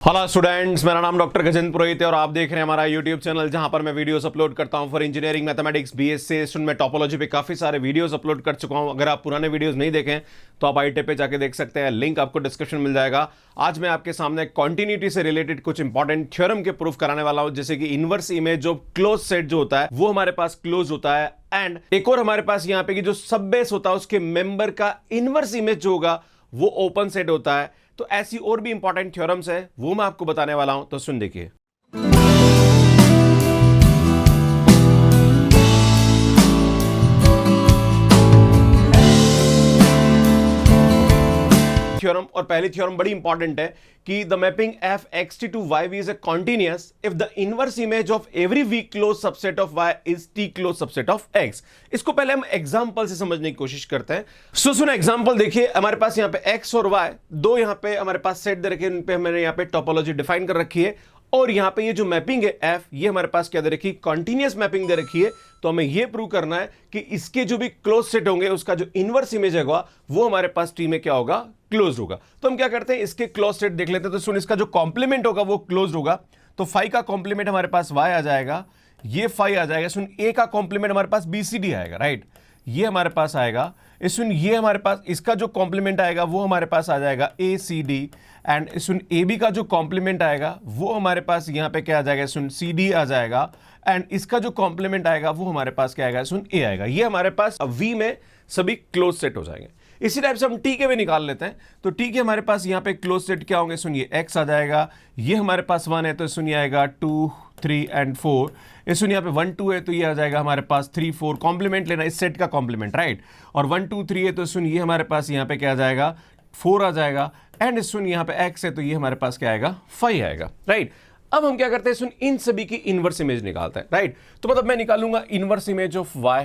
Hello students, मेरा नाम doctor Gajendra पुरोहित है और आप देख रहे हैं हमारा यूट्यूब चैनल जहां पर मैं वीडियोस अपलोड करता हूं for engineering mathematics BSc student. में टोपोलॉजी पे काफी सारे वीडियोस अपलोड कर चुका हूं। अगर आप पुराने वीडियोस नहीं देखें तो आप आई पे जाके देख सकते हैं, लिंक आपको डिस्क्रिप्शन मिल जाएगा। आज मैं आपके सामने कॉन्टिन्यूटी से रिलेटेड कुछ इंपॉर्टेंट थ्योरम के प्रूफ कराने वाला हूं, जैसे कि इनवर्स इमेज जो क्लोज सेट जो होता है वो हमारे पास क्लोज होता है, एंड एक और हमारे पास यहाँ पे कि जो सब बेस होता है उसके मेंबर का इनवर्स इमेज जो होगा वो ओपन सेट होता है। तो ऐसी और भी इंपॉर्टेंट थ्योरम्स है वो मैं आपको बताने वाला हूं, तो सुन देखिए। थ्योरम, और पहली थ्योरम बड़ी इंपॉर्टेंट है कि the mapping F X T to Y V is a continuous if the inverse image of every V close subset of Y is T close subset of X. इसको पहले हम example से समझने की कोशिश करते हैं। सुनो एग्जांपल देखिए, हमारे पास यहाँ पे एक्स और वाई दो यहाँ पे हमारे पास सेट दे रखे हैं, उन पे हमने यहाँ पे टोपोलॉजी डिफाइन कर रखी है, और यहां पे ये जो मैपिंग है एफ, ये हमारे पास क्या दे रखी है, कॉन्टिन्यूअस मैपिंग दे रखी है। तो हमें ये प्रूव करना है कि इसके जो भी क्लोज सेट होंगे उसका जो इनवर्स इमेज है वो हमारे पास टी में क्या होगा, क्लोज होगा। तो हम क्या करते हैं, इसके क्लोज सेट देख लेते हैं। तो सुन, इसका जो कॉम्प्लीमेंट होगा वो क्लोज होगा। तो फाइव का कॉम्प्लीमेंट हमारे पास वाई आ जाएगा, ये फाइव आ जाएगा। सुन, ए का कॉम्प्लीमेंट हमारे पास बीसीडी आएगा, राइट, ये हमारे पास आएगा। सुन, ये हमारे पास इसका जो कॉम्प्लीमेंट आएगा वो हमारे पास आ जाएगा ए सी डी, एंड सुन ए बी का जो कॉम्प्लीमेंट आएगा वो हमारे पास यहाँ पे क्या आ जाएगा, सुन सी डी आ जाएगा, एंड इसका जो कॉम्प्लीमेंट आएगा वो हमारे पास क्या आएगा, सुन ए आएगा। ये हमारे पास वी में सभी क्लोज सेट हो जाएंगे। इसी टाइप से हम टी के भी निकाल लेते हैं। तो टी के हमारे पास यहाँ पे क्लोज सेट क्या होंगे, सुन ये एक्स आ जाएगा, ये हमारे पास वन है तो सुन ये आएगा 2 3 एंड 4। ये सुन यहाँ पे 1 2 है तो ये आ जाएगा हमारे पास 3 4, कॉम्प्लीमेंट लेना इस सेट का कॉम्प्लीमेंट, राइट। और 1 2 3 है तो सुन ये हमारे पास यहाँ पे क्या आ जाएगा, 4 आ जाएगा, एंड सुन यहाँ पे एक्स है तो ये हमारे पास क्या आएगा, 5 आएगा, राइट। अब हम क्या करते हैं, सुन इन सभी की इनवर्स इमेज निकालते हैं, राइट। तो मतलब मैं निकालूंगा inverse image of Y,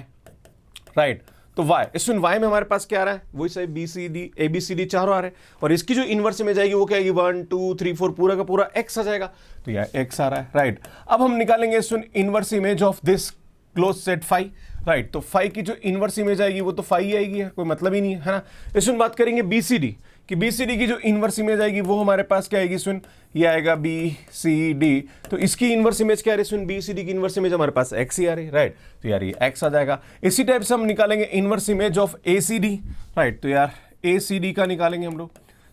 right. तो y, इस y में हमारे पास क्या आ रहा है, वही सही B C D A B C D चारों आ रहे हैं, और इसकी जो इनवर्स इमेज आएगी वो क्या आएगी, 1 2 3 4 पूरा का पूरा x आ जाएगा। तो यह x आ रहा है, राइट। अब हम निकालेंगे सुन inverse image of this closed set 5, right. तो 5 की जो इनवर्स इमेज आएगी वो तो 5 ही आएगी, है कोई मतलब ही नहीं है ना। इसमें बात करेंगे बीसीडी कि बीसीडी की जो इनवर्स इमेज आएगी वो हमारे पास क्या आएगी, सुन ये आएगा बी सी डी। तो इसकी इनवर्स इमेज क्या आ रही है, सुन बीसीडी की इनवर्स इमेज हमारे पास एक्स ही आ रही है, राइट। तो यार ये एक्स आ जाएगा। इसी टाइप से हम निकालेंगे inverse image of ACD, right. तो यार एसीडी का निकालेंगे हम लोग।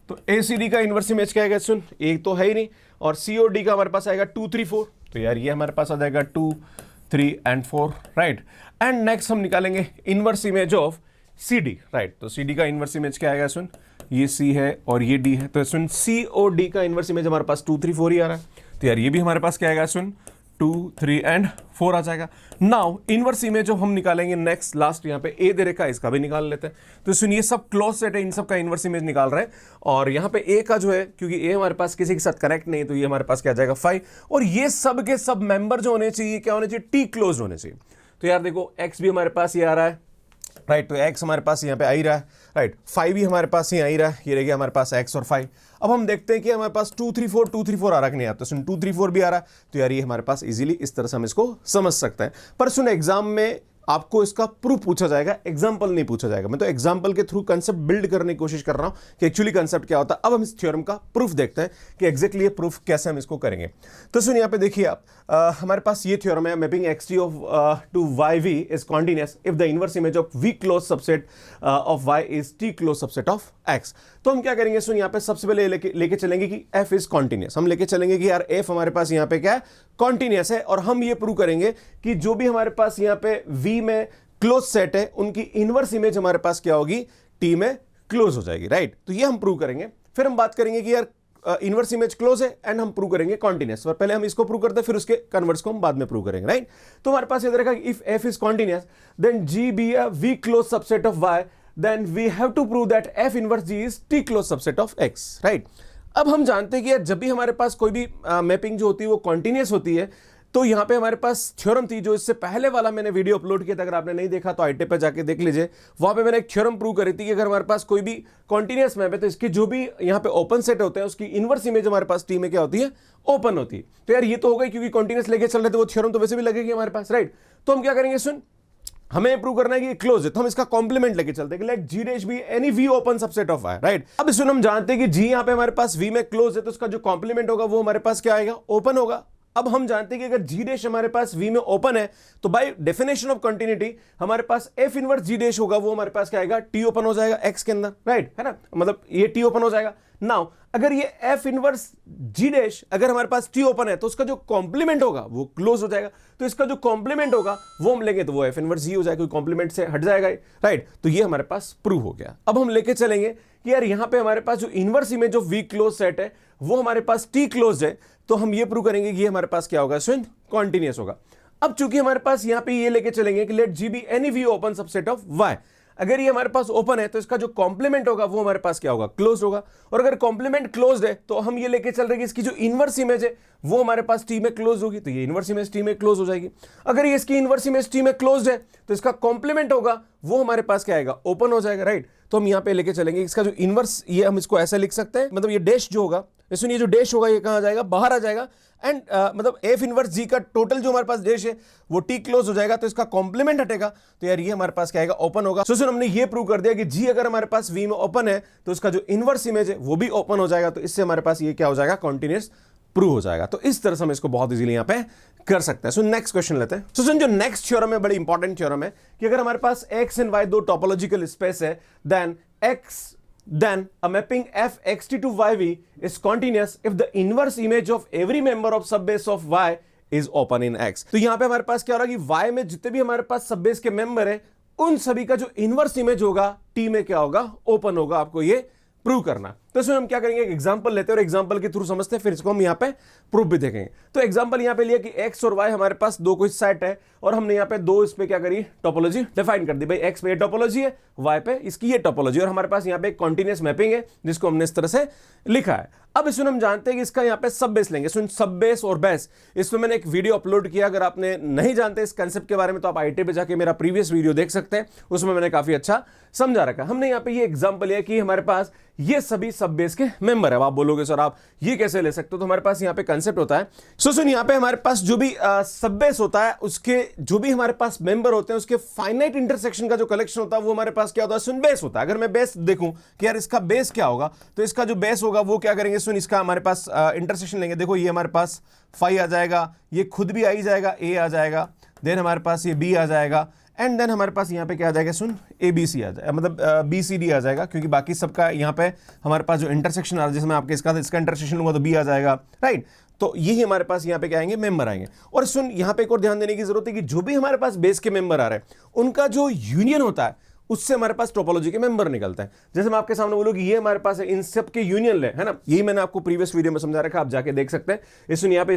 तो एसीडी का इनवर्स इमेज क्या आएगा, सुन एक तो है ही नहीं, और सीओडी का हमारे पास आएगा 2 3 4। तो यार ये हमारे पास आ जाएगा 2 3 एंड 4, राइट। एंड नेक्स्ट हम निकालेंगे inverse image of CD, right. तो CD का इनवर्स इमेज क्या आएगा, सुन ये C है और ये D है, तो सुन COD का इनवर्स इमेज हमारे पास 2 3 4 ही आ रहा है। तो यार ये भी हमारे पास क्या आएगा, सुन 2 3 एंड 4 आ जाएगा। नाउ इनवर्स इमेज जो हम निकालेंगे नेक्स्ट लास्ट यहाँ पे A दे रखा है, इसका भी निकाल लेते हैं। तो सुन ये सब क्लोज सेट है, इन सब का इनवर्स इमेज निकाल रहे हैं, और यहाँ पे A का जो है, क्योंकि A हमारे पास किसी के साथ कनेक्ट नहीं, तो ये हमारे पास क्या आ जाएगा 5, और ये सब के सब मेंबर जो होने चाहिए क्या होने चाहिए, T क्लोज होने चाहिए। तो यार देखो x भी हमारे पास ये आ रहा है, राइट। तो x हमारे पास यहाँ पे आ ही रहा है, राइट। 5 भी हमारे पास ही आ ही रहा है, ये रह गया हमारे पास x और 5। अब हम देखते हैं कि हमारे पास 2 3 4 आ रहा कि नहीं आता। सुन 2 3 4 भी आ रहा है, तो यार ये हमारे पास इजीली इस तरह से हम इसको समझ सकते हैं। पर सुन एग्जाम में आपको इसका प्रूफ पूछा जाएगा, एग्जाम्पल नहीं पूछा जाएगा। मैं तो एग्जाम्पल के थ्रू कंसेप्ट बिल्ड करने की कोशिश कर रहा हूं कि एक्चुअली कंसेप्ट क्या होता है। अब हम इस थ्योरम का प्रूफ देखते हैं कि एग्जैक्टली ये प्रूफ कैसे हम इसको करेंगे। तो सुन यहाँ पे देखिए आप, हमारे पास ये थ्योरम है, mapping X T of to Y V is continuous if the inverse image of V close subset of Y is T close subset of X. तो हम क्या करेंगे, सुन यहाँ पे सबसे पहले लेके चलेंगे कि एफ इज कॉन्टिन्यूअस। हम लेके चलेंगे कि यार एफ हमारे पास यहाँ पे क्या है, कॉन्टिन्यूअस है, और हम ये प्रूव करेंगे कि जो भी हमारे पास यहाँ पे वी में क्लोज सेट है उनकी इनवर्स इमेज हमारे पास क्या होगी, टी में क्लोज हो जाएगी, राइट। तो ये हम प्रूव करेंगे। फिर हम बात करेंगे कि यार इनवर्स इमेज क्लोज है, एंड हम प्रूव करेंगे कॉन्टिन्यूअस। और पहले हम इसको प्रूव करते हैं, फिर उसके कन्वर्स को हम बाद में प्रूव करेंगे, राइट। तो हमारे पास ये रहेगा, if F is continuous then G be a V close subset of Y, then we have to prove that F inverse G is T close subset of X, right. अब हम जानते हैं कि यार जब भी हमारे पास कोई भी मैपिंग जो होती है वो कॉन्टिन्यूअस होती है, तो यहां पे हमारे पास थ्योरम थी जो इससे पहले वाला मैंने वीडियो अपलोड किया था। अगर आपने नहीं देखा तो आईटे पे जाके देख लीजिए, वहां पे मैंने एक थ्योरम प्रूव करी थी कि अगर हमारे पास कोई भी कॉन्टिन्यूअस मैप है तो इसके जो भी यहां पे ओपन सेट होते हैं उसकी इनवर्स इमेज हमारे पास टी में क्या होती है, ओपन होती है। तो यार ये तो हो गई, क्योंकि कॉन्टिन्यूअस लेके चल रहे थे वो थ्योरम तो वैसे भी लगेगी हमारे पास, राइट। तो हम क्या करेंगे, सुन हमें प्रूव करना है कि ये क्लोज है, तो हम इसका कॉम्प्लीमेंट लेके चलते हैं कि let G dash be any V open subset of Y, right. अब इसमें हम जानते हैं कि जी यहां पे हमारे पास वी में क्लोज है, तो उसका जो कॉम्प्लीमेंट होगा वो हमारे पास क्या आएगा, ओपन होगा। अब हम जानते हैं कि अगर जी डैश हमारे पास वी में ओपन है, तो बाय डेफिनेशन ऑफ कंटिन्यूटी हमारे पास एफ इनवर्स जी डैश होगा, वो हमारे पास क्या आएगा, टी ओपन हो जाएगा एक्स के अंदर, राइट है ना, मतलब ये टी ओपन हो जाएगा। नाउ अगर ये एफ इनवर्स जी डैश अगर हमारे पास टी ओपन है, तो उसका जो कॉम्प्लीमेंट होगा वो क्लोज हो जाएगा, तो इसका जो कॉम्प्लीमेंट होगा वो हम लेंगे तो वो एफ इनवर्स जी हो जाएगा, कॉम्प्लीमेंट से हट जाएगा, राइट। तो ये हमारे पास प्रूव हो गया। अब हम लेके चलेंगे कि यार यहां पे हमारे पास जो inverse image of V close set है वो हमारे पास टी क्लोज है, तो हम ये प्रूव करेंगे कि ये हमारे पास क्या होगा, स्वयं कॉन्टिन्यूअस होगा। अब चूंकि हमारे पास यहां पे ये लेके चलेंगे कि let G be any V open subset of Y, अगर ये हमारे पास ओपन है तो इसका जो कॉम्प्लीमेंट होगा वो हमारे पास क्या होगा, क्लोज होगा। और अगर कॉम्प्लीमेंट क्लोज है तो हम ये लेके चल रहे हैं कि इसकी जो इनवर्स इमेज है वो हमारे पास टी में क्लोज होगी, तो ये इनवर्स इमेज टी में क्लोज हो जाएगी। अगर ये इसकी इनवर्स इमेज टी में क्लोज है तो इसका कॉम्प्लीमेंट होगा वो हमारे पास क्या आएगा, ओपन हो जाएगा, राइट। तो हम यहां पे लेके चलेंगे इसका जो इनवर्स, ये हम इसको ऐसा लिख सकते हैं, मतलब ये डैश जो होगा, ये जो डैश होगा ये कहां जाएगा, बाहर आ जाएगा, एंड मतलब एफ इनवर्स जी का टोटल जो हमारे पास डैश है वो टी क्लोज हो जाएगा, तो इसका कॉम्प्लीमेंट हटेगा, तो यार ये हमारे पास क्या आएगा, ओपन होगा। सो हमने ये प्रूव कर दिया कि जी अगर हमारे पास वी में ओपन है तो इसका जो इनवर्स इमेज है वो भी ओपन हो जाएगा, तो इससे हमारे पास ये क्या हो जाएगा, कॉन्टिन्यूअस प्रूव हो जाएगा। तो इस तरह से हम इसको बहुत इजीली यहां पे कर सकते हैं। सो नेक्स्ट क्वेश्चन लेते हैं। सो जो नेक्स्ट थ्योरम है बड़ी इंपॉर्टेंट थ्योरम है कि अगर हमारे पास एक्स एंड वाई दो टोपोलॉजिकल स्पेस है, then a mapping fxt to yv is continuous if the inverse image of every member of subbase of y is open in x। तो यहां पे हमारे पास क्या हो रहा है कि y में जितने भी हमारे पास सबबेस के मेंबर है उन सभी का जो इनवर्स इमेज होगा t में क्या होगा, ओपन होगा। आपको ये प्रूव करना, तो इसमें हम क्या करेंगे, एक एग्जांपल लेते हैं और एग्जांपल के थ्रू समझते हैं, फिर इसको हम यहाँ पे प्रूफ भी देखेंगे। तो एग्जांपल यहाँ पे लिया कि x और y हमारे पास दो कोई सेट है और हमने यहाँ पे दो इस पे क्या करी, टोपोलॉजी डिफाइन कर दी, भाई x पे ये टोपोलॉजी है, y पे इसकी ये टोपोलॉजी, और हमारे पास यहाँ पे एक कॉन्टिन्यूअस मैपिंग है जिसको हमने इस तरह से लिखा है। अब इसमें हम जानते हैं कि इसका यहाँ पे सब बेस लेंगे, सब बेस और बेस, इसमें मैंने एक वीडियो अपलोड किया, अगर आपने नहीं जानते इस कंसेप्ट के बारे में तो आप आईटी पे जाके मेरा प्रीवियस वीडियो देख सकते हैं, उसमें मैंने काफी अच्छा समझा रखा। हमने यहाँ पे ये एग्जांपल लिया कि हमारे पास ये सभी सब बेस के मेंबर है। आप बोलोगे सर आप ये कैसे ले सकते हो, तो हमारे पास यहाँ पे कंसेप्ट होता है, सुन यहाँ पे हमारे पास जो भी सब बेस होता है उसके जो भी हमारे पास मेंबर होते हैं उसके फाइनाइट इंटरसेक्शन का जो कलेक्शन होता है वो हमारे पास क्या होता है, सुन बेस होता है। अगर मैं बेस देखूं कि यार इसका बेस क्या होगा, तो इसका जो बेस होगा वो क्या करेंगे, सुन इसका हमारे पास इंटरसेक्शन लेंगे, देखो ये हमारे पास फाई आ जाएगा, ये खुद भी आ ही जाएगा, ए आ जाएगा, देन हमारे पास ये बी आ जाएगा, एंड देन हमारे पास यहाँ पे क्या आ जाएगा, सुन ए बी सी आ जाएगा, मतलब बी सी डी आ जाएगा, क्योंकि बाकी सबका यहाँ पे हमारे पास जो इंटरसेक्शन आ रहा है, जैसे मैं आपके इसका इंटरसेक्शन लूंगा तो बी आ जाएगा, राइट। तो यही हमारे पास यहाँ पे क्या आएंगे, मेंबर आएंगे। और सुन यहाँ पे एक और ध्यान देने की जरूरत है कि जो भी हमारे पास बेस के मेंबर आ रहे हैं उनका जो यूनियन होता है उससे हमारे पास टोपोलॉजी के मेंबर निकलते हैं। जैसे मैं आपके सामने बोलूं कि ये हमारे पास है, इन सब के यूनियन ले, है ना, यही मैंने आपको प्रीवियस वीडियो में समझा रखा, आप जाके देख सकते हैं। इसमें यहाँ पे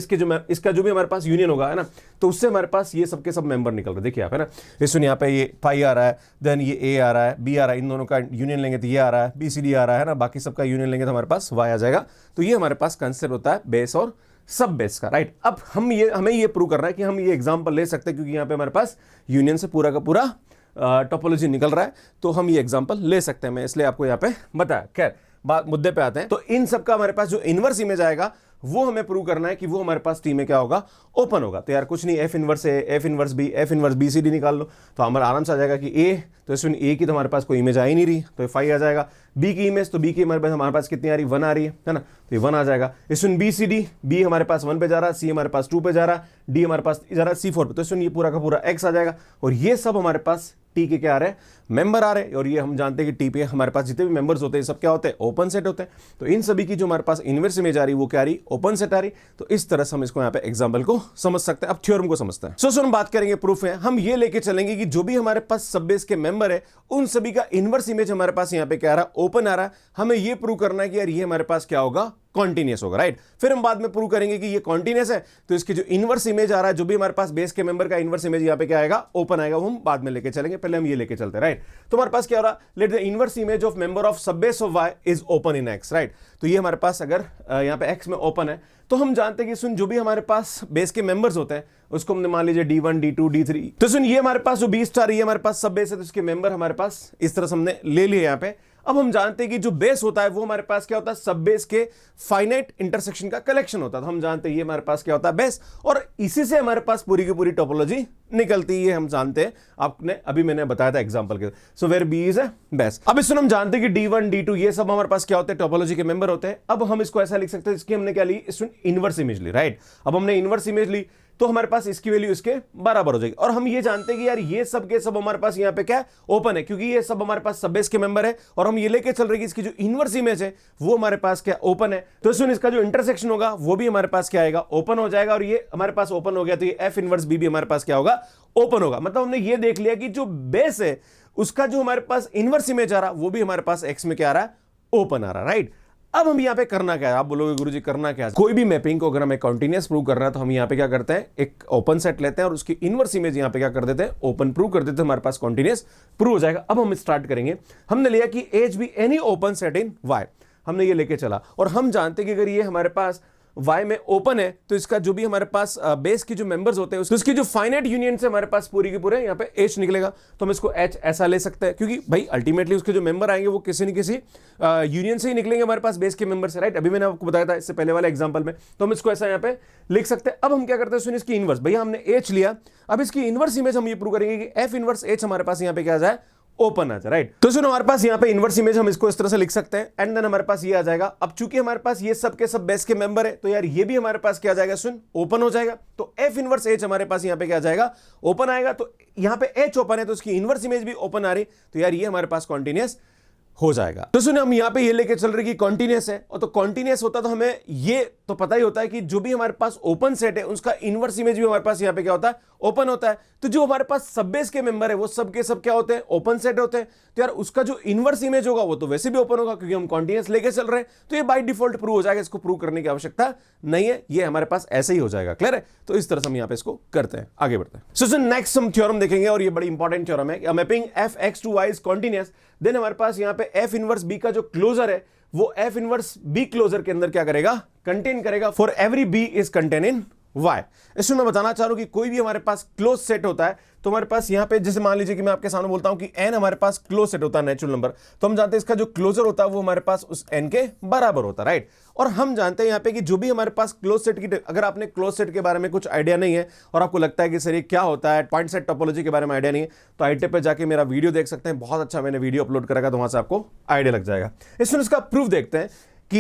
इसका जो भी हमारे पास यूनियन होगा, है ना, तो उससे हमारे पास ये सबके सब मेंबर निकल रहे हैं। देखिए आप, है ना, इसमें यहाँ पे ये फाई आ रहा है, देन ये ए आ रहा है, बी आ रहा है, इन दोनों का यूनियन लेंगे तो ये आ रहा है, बी सी डी आ रहा है ना, बाकी सबका यूनियन लेंगे तो हमारे पास वाई आ जाएगा। तो ये हमारे पास कंसेप्ट होता है बेस और सब बेस का, राइट। अब हमें ये प्रूव करना है कि हम ये एग्जांपल ले सकते हैं, क्योंकि यहाँ पे हमारे पास यूनियन से पूरा का पूरा टोपोलॉजी निकल रहा है, तो हम ये एग्जांपल ले सकते हैं, मैं इसलिए आपको यहाँ पे बताया। खैर बात मुद्दे पे आते हैं। तो इन सब का हमारे पास जो इनवर्स इमेज आएगा वो हमें प्रूव करना है कि वो हमारे पास टी में क्या होगा, ओपन होगा। तो यार कुछ नहीं, F inverse A, F inverse B, F inverse B C D निकाल लो, तो हमारा आराम से आ जाएगा कि ए, तो इसमें ए की तो हमारे पास कोई इमेज आ ही नहीं रही, तो ये फाई आ जाएगा। बी की इमेज, तो बी की हमारे पास कितनी आ रही, 1 आ रही है ना, तो ये 1 आ जाएगा। इसमें बी सी डी, बी हमारे पास 1 पे जा रहा है, सी हमारे पास 2 पे जा रहा है, डी हमारे पास जा रहा है सी 4 पे, तो इसमें ये पूरा का पूरा एक्स आ जाएगा। और ये सब हमारे पास टी के क्या आ रहे हैं, मेंबर आ रहे हैं। और ये हम जानते हैं कि टी पे हमारे पास जितने भी मेंबर्स होते हैं सब क्या होते हैं, ओपन सेट होते हैं। तो इन सभी की जो हमारे पास इनवर्स इमेज आ रही वो क्या आ रही, ओपन सेट आ रही। तो इस तरह से हम इसको यहाँ पे एग्जांपल को समझ सकते हैं। अब थ्योरम को समझते हैं। सो हम बात करेंगे प्रूफ है, हम ये लेके चलेंगे कि जो भी हमारे पास सबबेस के मेंबर है उन सभी का इनवर्स इमेज हमारे पास यहाँ पे क्या आ रहा है, ओपन आ रहा है। हमें ये प्रूव करना है कि यार ये हमारे पास क्या होगा, कॉन्टिन्यूअस होगा, राइट। फिर हम बाद में प्रूव करेंगे कि ये कॉन्टिन्यूअस है, तो इसकी जो इनवर्स इमेज आ रहा है, जो भी हमारे पास बेस के मेंबर का इनवर्स इमेज यहाँ पे क्या आएगा, ओपन आएगा, वो हम बाद में लेके चलेंगे, पहले हम ये लेके चलते हैं, राइट। तो हमारे पास क्या हो रहा है, let the inverse image of member of subbase of Y is open in X, right. तो ये हमारे पास अगर यहाँ पे एक्स में ओपन है, तो हम जानते हैं कि सुन जो भी हमारे पास बेस के मेंबर्स होते हैं उसको हमने मान लीजिए D1, D2, D3, तो सुन ये हमारे पास जो B स्टार, ये हमारे पास सब बेस है, तो इसके मेंबर हमारे पास इस तरह से हमने ले लिए यहाँ पे। अब हम जानते हैं कि जो बेस होता है वो हमारे पास क्या होता है, सब बेस के फाइनाइट इंटरसेक्शन का कलेक्शन होता है। तो हम जानते हैं ये हमारे पास क्या होता है, बेस, और इसी से हमारे पास पूरी की पूरी टोपोलॉजी निकलती है, हम जानते हैं, आपने अभी मैंने बताया था एग्जांपल के। So where B is a base. अब इसमें हम जानते हैं कि D1 D2 ये सब हमारे पास क्या होते हैं, टोपोलॉजी के मेंबर होते हैं। अब हम इसको ऐसा लिख सकते हैं, इसकी हमने क्या ली, इनवर्स इमेज ली, राइट। अब हमने इनवर्स इमेज ली तो हमारे पास इसकी वैल्यू इसके बराबर हो जाएगी। और हम ये जानते हैं कि यार ये सब के सब हमारे पास यहाँ पे क्या है, ओपन है, क्योंकि ये सब हमारे पास सब बेस के मेंबर है। और हम ये लेके चल रहे हैं कि इसकी जो इनवर्स इमेज है वो हमारे पास क्या ओपन है, तो इसका जो इंटरसेक्शन होगा वो भी हमारे पास क्या आएगा, ओपन हो जाएगा। और ये हमारे पास ओपन हो गया तो ये एफ इनवर्स बी भी हमारे पास क्या होगा, ओपन होगा। मतलब हमने ये देख लिया कि जो बेस है उसका जो हमारे पास इनवर्स इमेज आ रहा वो भी हमारे पास एक्स में क्या आ रहा है, ओपन आ रहा है, राइट। अब हम यहां पे करना क्या है, आप बोलोगे गुरुजी करना क्या है, कोई भी मैपिंग को अगर हमें कॉन्टिन्यूअस प्रूव करना है तो हम यहां पे क्या करते हैं, एक ओपन सेट लेते हैं और उसकी इनवर्स इमेज यहां पे क्या कर देते हैं, ओपन प्रूव कर देते हैं, हमारे पास कॉन्टिन्यूअस प्रूव हो जाएगा। अब हम स्टार्ट करेंगे। हमने लिया कि H be any open set in Y, हमने ये लेके चला, और हम जानते हैं कि अगर ये हमारे पास y में ओपन है तो इसका जो भी हमारे पास बेस की जो मेंबर्स होते हैं उसकी जो फाइनाइट यूनियन से हमारे पास पूरी की पूरे यहाँ पे h निकलेगा। तो हम इसको h ऐसा ले सकते हैं, क्योंकि भाई अल्टीमेटली उसके जो मेंबर आएंगे वो किसी न किसी यूनियन से ही निकलेंगे हमारे पास बेस के मेंबर से, राइट। अभी मैंने आपको बताया था इससे पहले वाले एग्जांपल में, तो हम इसको ऐसा यहाँ पे लिख सकते हैं। अब हम क्या करते हैं, इसकी इनवर्स, भैया हमने h लिया, अब इसकी इनवर्स इमेज हम ये प्रूव करेंगे कि f इनवर्स h हमारे पास यहाँ पे क्या आ जाए, ओपन आ जाए, राइट। तो सुनो हमारे पास यहाँ पे इनवर्स इमेज हम इसको इस तरह से लिख सकते हैं, एंड देन हमारे पास ये आ जाएगा। अब चूंकि हमारे पास ये सब के सब बेस के मेंबर है तो यार ये भी हमारे पास क्या आ जाएगा, सुन, ओपन हो जाएगा। तो एफ इनवर्स एच हमारे पास यहाँ पे क्या आ जाएगा, ओपन आएगा। तो यहाँ पे एच ओपन है तो उसकी इनवर्स इमेज भी ओपन आ रही, तो यार ये हमारे पास कॉन्टिन्यूअस हो जाएगा। तो सुनिए हम यहां पे ये लेके चल रहे कि कॉन्टिन्यूअस है, और तो कॉन्टिन्यूअस होता तो हमें ये तो पता ही होता है कि जो भी हमारे पास ओपन सेट है उसका इनवर्स इमेज भी हमारे पास यहां पे क्या होता है, ओपन होता है। तो जो हमारे पास सब बेस के मेंबर है वो सब के सब क्या होते हैं, ओपन सेट होते हैं। तो यार उसका जो इनवर्स इमेज होगा वो तो वैसे भी ओपन होगा, क्योंकि हम कॉन्टिन्यूअस लेके चल रहे हैं, तो ये बाय डिफॉल्ट प्रूव हो जाएगा, इसको प्रूव करने की आवश्यकता नहीं है, ये हमारे पास ऐसे ही हो जाएगा। क्लियर है। तो इस तरह से हम यहां पे इसको करते हैं, आगे बढ़ते हैं। सो नेक्स्ट हम थ्योरम देखेंगे, और ये बड़ी इंपॉर्टेंट थ्योरम है। Mapping F X to Y is continuous, then हमारे पास यहां पे एफ इनवर्स बी का जो क्लोजर है वो एफ इनवर्स बी क्लोजर के अंदर क्या करेगा, कंटेन करेगा, for every B is contain in Y. इसमें मैं बताना चाह रहा हूं कि कोई भी हमारे पास क्लोज सेट होता है तो हमारे पास यहां पे जैसे मान लीजिए कि मैं आपके सामने बोलता हूं कि n हमारे पास क्लोज सेट होता है, नेचुरल नंबर, तो हम जानते हैं इसका जो क्लोजर होता है वो हमारे पास उस n के बराबर होता है, राइट। और हम जानते हैं यहां पे कि जो भी हमारे पास क्लोज सेट की, अगर आपने क्लोज सेट के बारे में कुछ आइडिया नहीं है और आपको लगता है कि सर ये क्या होता है, पॉइंट सेट टोपोलॉजी के बारे में आइडिया नहीं है, तो आईटी पे जाके मेरा वीडियो देख सकते हैं, बहुत अच्छा मैंने वीडियो अपलोड करेगा, तो वहां से आपको आइडिया लग जाएगा। इसमें इसका प्रूफ देखते हैं कि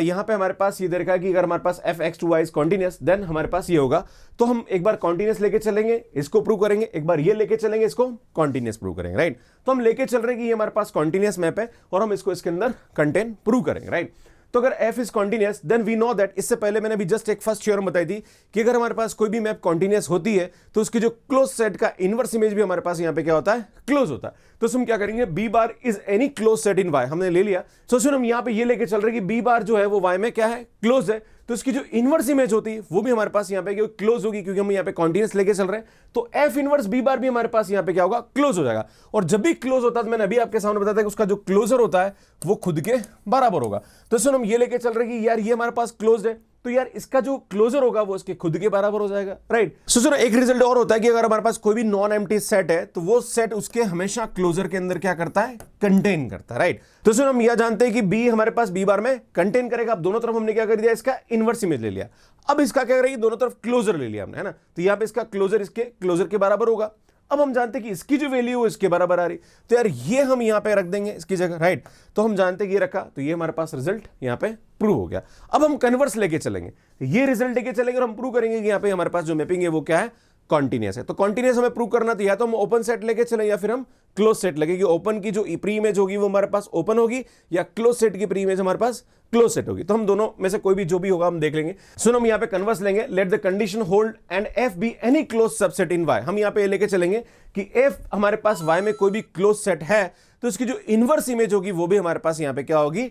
यहां पे हमारे पास ये दे रखा है कि अगर हमारे पास F X to Y is continuous, then हमारे पास ये होगा। तो हम एक बार कॉन्टिन्यूअस लेके चलेंगे, इसको प्रूव करेंगे, एक बार ये लेके चलेंगे, इसको कॉन्टिन्यूअस प्रूव करेंगे, राइट। तो हम लेके चल रहे हैं कि ये हमारे पास कॉन्टिन्यूअस मैप है और हम इसको इसके अंदर कंटेंट प्रूव करेंगे, राइट। तो अगर f is continuous then we know that, इससे पहले मैंने भी जस्ट एक फर्स्ट थ्योरम बताई थी कि अगर हमारे पास कोई भी मैप कॉन्टिन्यूअस होती है तो उसकी जो क्लोज सेट का इनवर्स इमेज भी हमारे पास यहां पे क्या होता है, क्लोज होता है। तो हम क्या करेंगे, b bar is any close set in y, हमने ले लिया। सो सुन हम यहां पे ये लेके चल रहे हैं कि b बार जो है वो y में क्या है, क्लोज है। तो इसकी जो इनवर्स इमेज होती है वो भी हमारे पास यहां पे क्लोज होगी, क्योंकि हम यहां पे कॉन्टिन्यूअस लेके चल रहे हैं। तो f इनवर्स b बार भी हमारे पास यहां पे क्या होगा, क्लोज हो जाएगा। और जब भी क्लोज होता है तो मैंने अभी आपके सामने बताया था कि उसका जो क्लोजर होता है वो खुद के बराबर होगा। तो सुन हम ये लेके चल रहे हैं कि यार ये हमारे पास क्लोज है, तो यार इसका जो क्लोजर होगा वो इसके खुद के बराबर हो जाएगा, राइट। सो सुनो एक रिजल्ट और होता है कि अगर हमारे पास कोई भी नॉन एम्प्टी सेट है तो वो सेट उसके हमेशा क्लोजर के अंदर क्या करता है, कंटेन करता है, राइट। तो सुनो हम यह जानते हैं कि b हमारे पास b बार में कंटेन करेगा। अब दोनों तरफ हमने क्या कर दिया, इसका इनवर्स इमेज ले लिया। अब इसका क्या करेगी, दोनों तरफ क्लोजर ले लिया हमने, है ना। तो यहां पे इसका क्लोजर इसके क्लोजर के बराबर होगा। अब हम जानते हैं कि इसकी जो वैल्यू है इसके बराबर आ रही, तो यार ये हम यहां पे रख देंगे इसकी जगह, राइट। तो हम जानते हैं कि ये रखा, तो ये हमारे पास रिजल्ट यहां पे प्रूव हो गया। अब हम कन्वर्स लेके चलेंगे, ये रिजल्ट लेके चलेंगे और हम प्रूव करेंगे कि यहां पे हमारे पास जो मैपिंग है वो क्या है, कॉन्टिन्यूअस है। तो कॉन्टिन्यूअस हमें प्रूव करना तो या तो हम ओपन सेट लेके चले या फिर हम क्लोज सेट लगेगी। ओपन की जो प्री इमेज होगी वो हमारे पास ओपन होगी, या क्लोज सेट की प्री इमेज हमारे पास क्लोज सेट होगी। तो हम दोनों में से कोई भी जो भी होगा हम देख लेंगे। सुनो हम यहां पे कन्वर्स लेंगे, let the condition hold and F be any close subset in Y. हम यहां पे लेके चलेंगे कि एफ हमारे पास वाई में कोई भी क्लोज सेट है तो इसकी जो इनवर्स इमेज होगी वो भी हमारे पास यहां पे क्या होगी,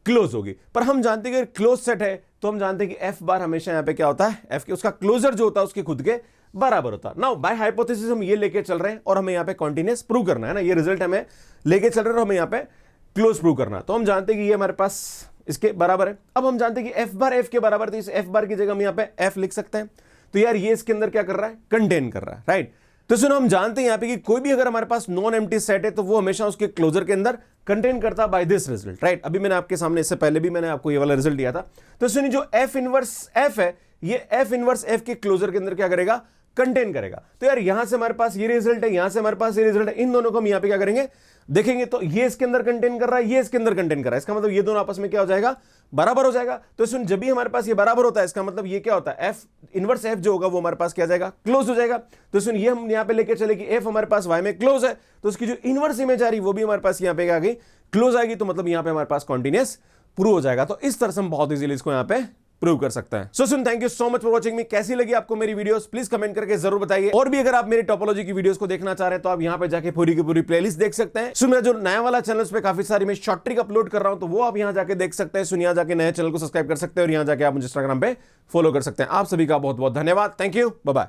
क्लोज होगी। पर हम जानते हैं कि क्लोज सेट है तो हम जानते हैं कि एफ बार हमेशा यहां पे क्या होता है, एफ के उसका क्लोजर जो होता है उसके खुद के बराबर होता है। नाउ बाय हाइपोथेसिस हम ये लेके चल रहे हैं और हमें यहां पे कॉन्टिन्यूअस प्रूव करना है ना, ये रिजल्ट हमें लेके चल रहे हैं और हमें यहां पे क्लोज प्रूव करना है। तो हम जानते हैं कि ये हमारे पास इसके बराबर है। अब हम जानते हैं कि एफ बार एफ के बराबर, तो इस एफ बार की जगह हम यहां पे एफ लिख सकते हैं। तो यार ये इसके अंदर क्या कर रहा है, कंटेन कर रहा है, राइट। तो सुनो, हम जानते हैं यहां पे कि कोई भी अगर हमारे पास नॉन एम्प्टी सेट है तो वो हमेशा उसके क्लोजर के अंदर कंटेन करता बाय दिस रिजल्ट, राइट। अभी मैंने आपके सामने, इससे पहले भी मैंने आपको ये वाला रिजल्ट दिया था। तो सुनिए, जो एफ इनवर्स एफ है, ये एफ इनवर्स एफ के क्लोजर के अंदर क्या करेगा, कंटेन करेगा। तो यार यहां से हमारे पास ये रिजल्ट है, यहां से हमारे पास ये रिजल्ट है, इन दोनों को हम यहां पे क्या करेंगे, देखेंगे। तो ये इसके अंदर कंटेन कर रहा है, ये इसके अंदर कंटेन कर रहा है, इसका मतलब ये दोनों आपस में क्या हो जाएगा, बराबर हो जाएगा। तो सुन, जब भी हमारे पास ये बराबर होता है, इसका मतलब ये क्या होता है, एफ इनवर्स एफ जो होगा वो हमारे पास क्या जाएगा, क्लोज हो जाएगा। तो सुन, ये हम यहां पे लेके चले कि एफ हमारे पास वाई में क्लोज है, तो उसकी जो इनवर्स इमेज आ रही वो भी हमारे पास यहां पे आ गई, क्लोज आएगी। तो मतलब यहां पे हमारे पास कॉन्टिन्यूअस प्रूव हो जाएगा। तो इस तरह से हम बहुत इजीली इसको यहां पे प्रूव कर सकते हैं। सो सुन, thank you so much for watching me. कैसी लगी आपको मेरी वीडियोस, प्लीज कमेंट करके जरूर बताइए। और भी अगर आप मेरी टोपोलॉजी की वीडियोस को देखना चाह रहे हैं तो आप यहां पे जाके पूरी की पूरी प्लेलिस्ट देख सकते हैं। सुन, मेरा जो नया वाला चैनल, उस पे काफी सारी मैं शॉर्ट ट्रिक अपलोड कर रहा हूं, तो वो आप यहां जाके देख सकते हैं। सुन, यहां जाके नए चैनल को सब्सक्राइब कर सकते हैं और यहां जाके आप मुझे इंस्टाग्राम पे फॉलो कर सकते हैं। आप सभी का बहुत बहुत धन्यवाद। Thank you, bye bye.